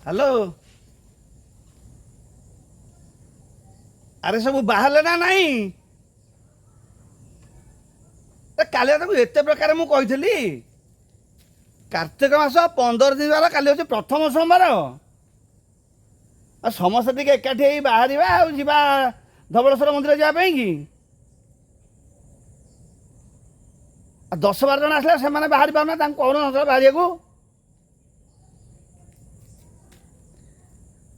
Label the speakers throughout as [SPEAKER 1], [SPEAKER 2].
[SPEAKER 1] Hello. अरे सब बाहर ना नहीं काली एत प्रकार मु कही कार्तिक मास 15 दिन वाला काली हूँ प्रथम सोमवार आ समस्त टे एकाठी बाहर जा धवलेश्वर मंदिर जावाई कि 10-12 जन आसले से बाहरी पाना कौन बाहर को।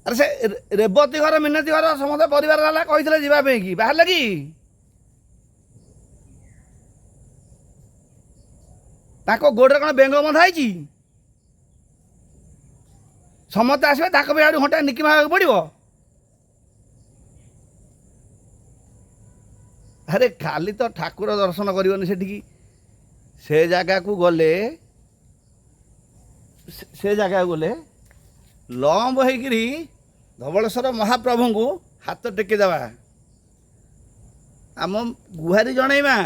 [SPEAKER 1] अरे से रेवती घर मिनती घर समस्त परिवार वाला कही जावाई कि बाहर लगी गोड़े कौन बेंग बंधा है समस्त आसवे भी आड़ घंटा निकी मांगा पड़ो। अरे खाली तो ठाकुर दर्शन करनी से जगह को गले से जगह को गले लंब होकरी धवलेश्वर महाप्रभु को हाथ टेकीदेवा आम गुहारी जनइमा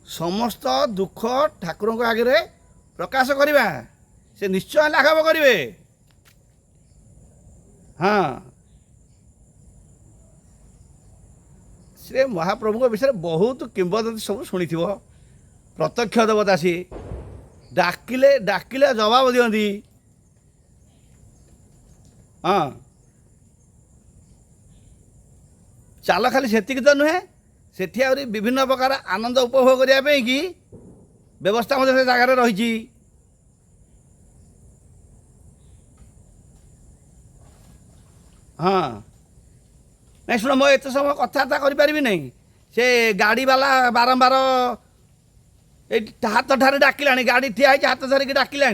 [SPEAKER 1] समस्त दुख ठाकुर आगे प्रकाश करवा से निश्चय लाघव करेंगे। हाँ से महाप्रभु विषय बहुत किंवदंती सब शुणी प्रत्यक्ष देवता सी डाकिले डाकिले जवाब दियंती। हाँ चाल खाली सेतिक तो नुहे सेठी आहरी विभिन्न प्रकार आनंद उपभोग करने की व्यवस्था से जगार रही। हाँ नहीं शुण मो एत समय कथबार्ता करें नहीं से गाड़ी वाला बारंबार हाथ ठारे डाकिला गाड़ी ठिया हाथ धरिकी डाकिला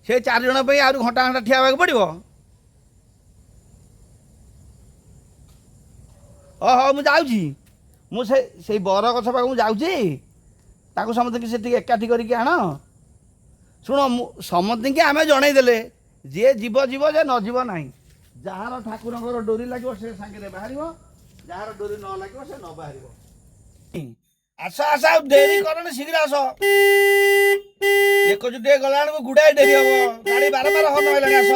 [SPEAKER 1] से 4 जन आ घंटा घंटा ठिया पड़ो। हाँ मुझे मुझे बर गछ पाक जाऊँ समस्त से एकाठी करके आण शुण समस्त के आम जनईदे जी जीव जीव जे न जीव ना जार ठाकुर डोरी लगे से सांगे बाहर जार डोरी न लगे से न बाहर। आस आस डेरी कर शीघ्र आस एक गला गुड़ाए डेरी हम गाड़ी बारंबार हन आस।